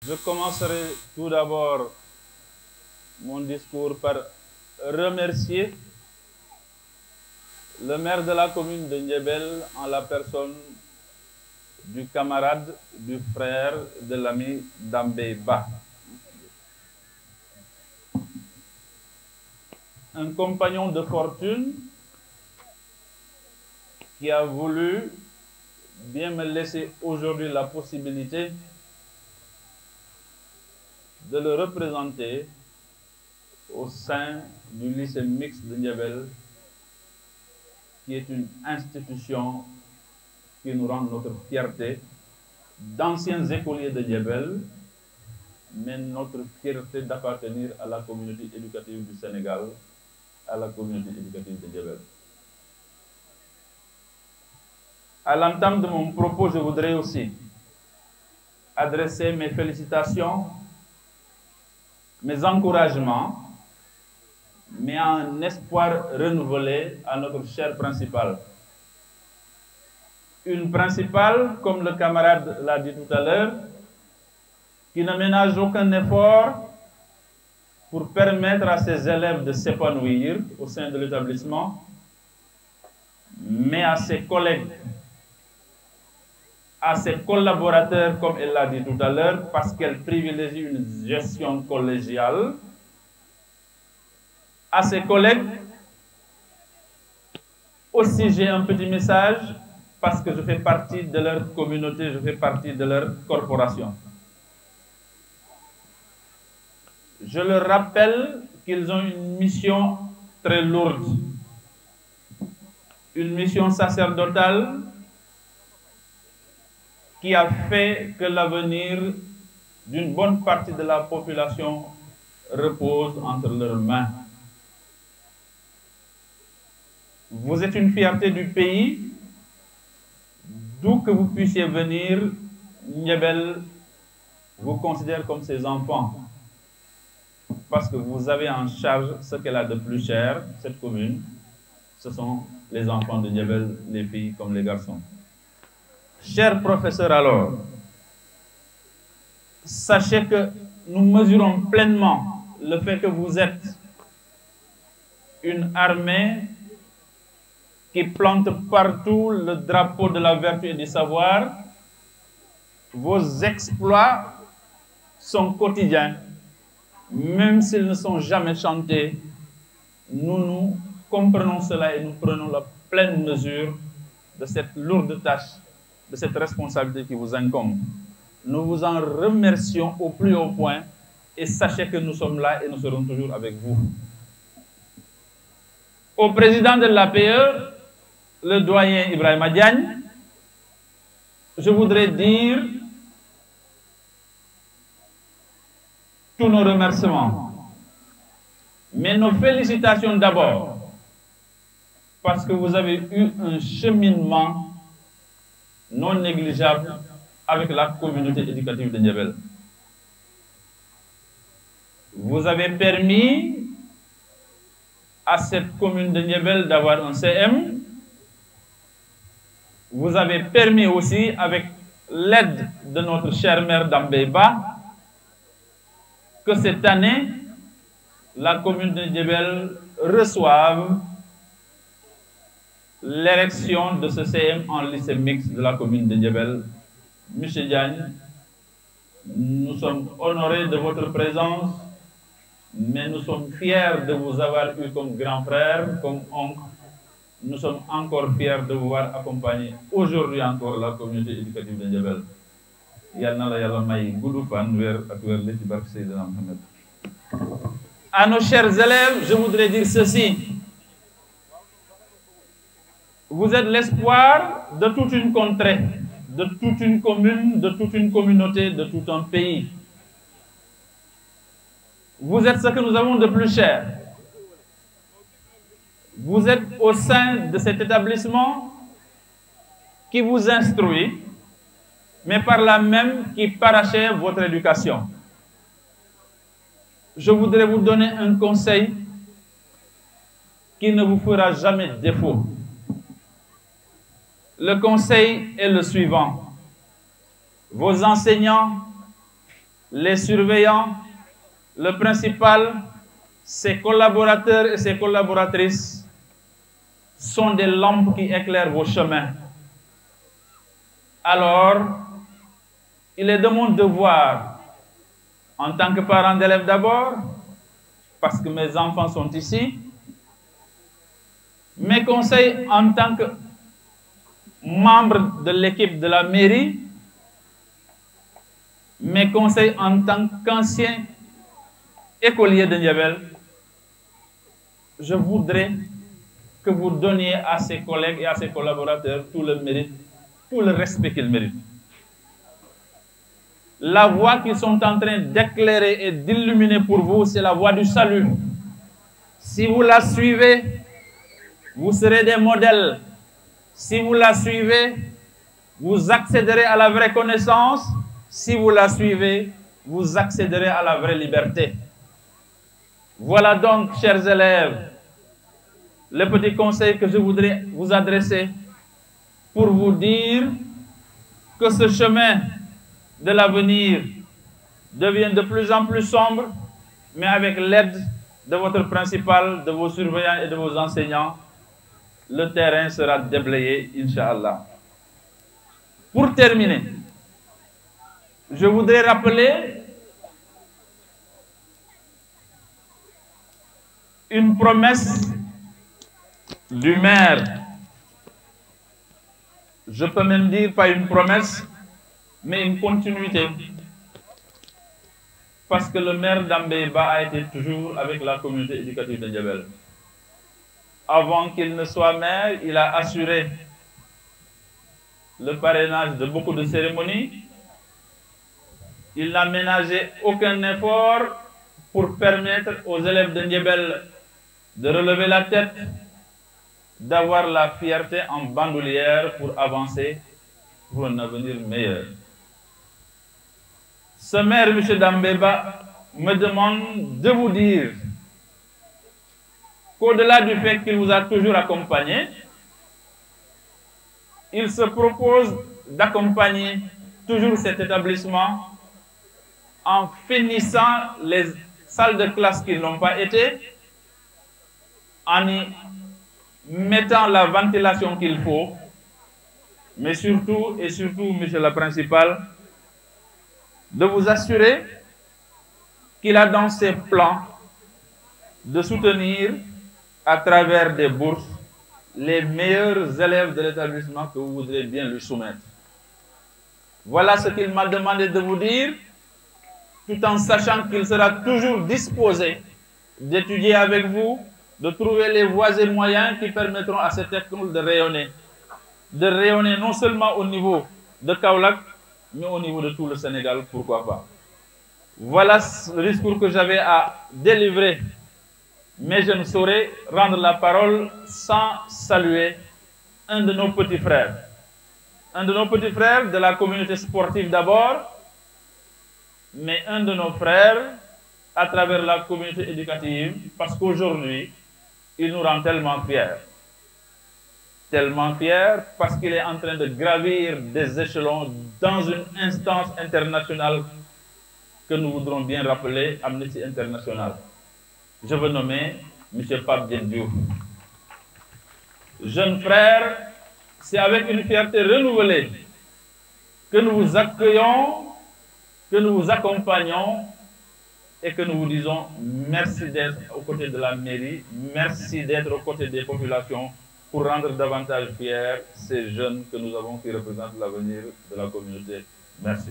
Je commencerai tout d'abord mon discours par remercier le maire de la commune de Ndiébel en la personne du camarade, du frère, de l'ami Dambé Ba. Un compagnon de fortune qui a voulu bien me laisser aujourd'hui la possibilité de le représenter au sein du lycée mixte de Ndiébel, qui est une institution qui nous rend notre fierté d'anciens écoliers de Ndiébel, mais notre fierté d'appartenir à la communauté éducative du Sénégal, à la communauté éducative de Ndiébel. À l'entame de mon propos, je voudrais aussi adresser mes félicitations, mes encouragements, mais un espoir renouvelé à notre chère principale. Une principale, comme le camarade l'a dit tout à l'heure, qui ne ménage aucun effort pour permettre à ses élèves de s'épanouir au sein de l'établissement, mais à ses collègues, à ses collaborateurs, comme elle l'a dit tout à l'heure, parce qu'elle privilégie une gestion collégiale, à ses collègues, aussi j'ai un petit message, parce que je fais partie de leur communauté, je fais partie de leur corporation. Je leur rappelle qu'ils ont une mission très lourde, une mission sacerdotale qui a fait que l'avenir d'une bonne partie de la population repose entre leurs mains. Vous êtes une fierté du pays, d'où que vous puissiez venir, Ndiébel vous considère comme ses enfants, parce que vous avez en charge ce qu'elle a de plus cher, cette commune, ce sont les enfants de Ndiébel, les filles comme les garçons. Chers professeurs, alors, sachez que nous mesurons pleinement le fait que vous êtes une armée qui plante partout le drapeau de la vertu et du savoir. Vos exploits sont quotidiens, même s'ils ne sont jamais chantés. Nous comprenons cela et nous prenons la pleine mesure de cette lourde tâche, de cette responsabilité qui vous incombe. Nous vous en remercions au plus haut point et sachez que nous sommes là et nous serons toujours avec vous. Au président de l'APE, le doyen Ibrahima Diagne, je voudrais dire tous nos remerciements, mais nos félicitations d'abord, parce que vous avez eu un cheminement non négligeable avec la communauté éducative de Ndiébel. Vous avez permis à cette commune de Ndiébel d'avoir un CM. Vous avez permis aussi, avec l'aide de notre cher maire Dambé Ba, que cette année, la commune de Ndiébel reçoive l'érection de ce CM en lycée mixte de la commune de Ndiébel. Monsieur Diagne, nous sommes honorés de votre présence, mais nous sommes fiers de vous avoir eu comme grand frère, comme oncle. Nous sommes encore fiers de vous voir accompagner aujourd'hui encore la communauté éducative de Ndiébel. À nos chers élèves, je voudrais dire ceci. Vous êtes l'espoir de toute une contrée, de toute une commune, de toute une communauté, de tout un pays. Vous êtes ce que nous avons de plus cher. Vous êtes au sein de cet établissement qui vous instruit, mais par là même qui parachève votre éducation. Je voudrais vous donner un conseil qui ne vous fera jamais défaut. Le conseil est le suivant. Vos enseignants les surveillants, le principal, ses collaborateurs et ses collaboratrices sont des lampes qui éclairent vos chemins. Alors, il est de mon devoir, en tant que parent d'élève d'abord, parce que mes enfants sont ici, mes conseils en tant que membre de l'équipe de la mairie, mes conseils en tant qu'ancien écolier de Ndiabel, je voudrais que vous donniez à ses collègues et à ses collaborateurs tout le mérite, tout le respect qu'ils méritent. La voie qu'ils sont en train d'éclairer et d'illuminer pour vous, c'est la voie du salut. Si vous la suivez, vous serez des modèles. Si vous la suivez, vous accéderez à la vraie connaissance. Si vous la suivez, vous accéderez à la vraie liberté. Voilà donc, chers élèves, le petit conseil que je voudrais vous adresser pour vous dire que ce chemin de l'avenir devient de plus en plus sombre, mais avec l'aide de votre principal, de vos surveillants et de vos enseignants, le terrain sera déblayé, Inch'Allah. Pour terminer, je voudrais rappeler une promesse du maire. Je peux même dire pas une promesse, mais une continuité. Parce que le maire d'Ambéba a été toujours avec la communauté éducative de Ndiabel. Avant qu'il ne soit maire, il a assuré le parrainage de beaucoup de cérémonies. Il n'a ménagé aucun effort pour permettre aux élèves de Ndiabel de relever la tête, d'avoir la fierté en bandoulière pour avancer pour un avenir meilleur. Ce maire, M. Dambéba, me demande de vous dire qu'au-delà du fait qu'il vous a toujours accompagné, il se propose d'accompagner toujours cet établissement en finissant les salles de classe qui n'ont pas été, en y mettant la ventilation qu'il faut, mais surtout, et surtout, monsieur le principal, de vous assurer qu'il a dans ses plans de soutenir à travers des bourses les meilleurs élèves de l'établissement que vous voudrez bien lui soumettre. Voilà ce qu'il m'a demandé de vous dire, tout en sachant qu'il sera toujours disposé d'étudier avec vous, de trouver les voies et moyens qui permettront à cette école de rayonner non seulement au niveau de Kaolack, mais au niveau de tout le Sénégal, pourquoi pas. Voilà le discours que j'avais à délivrer, mais je ne saurais rendre la parole sans saluer un de nos petits frères. Un de nos petits frères de la communauté sportive d'abord, mais un de nos frères à travers la communauté éducative, parce qu'aujourd'hui, il nous rend tellement fiers. Tellement fiers parce qu'il est en train de gravir des échelons dans une instance internationale que nous voudrons bien rappeler, Amnesty International. Je veux nommer M. Pape Djendiou. Jeune frère, c'est avec une fierté renouvelée que nous vous accueillons, que nous vous accompagnons et que nous vous disons merci d'être aux côtés de la mairie, merci d'être aux côtés des populations pour rendre davantage fiers ces jeunes que nous avons qui représentent l'avenir de la communauté. Merci.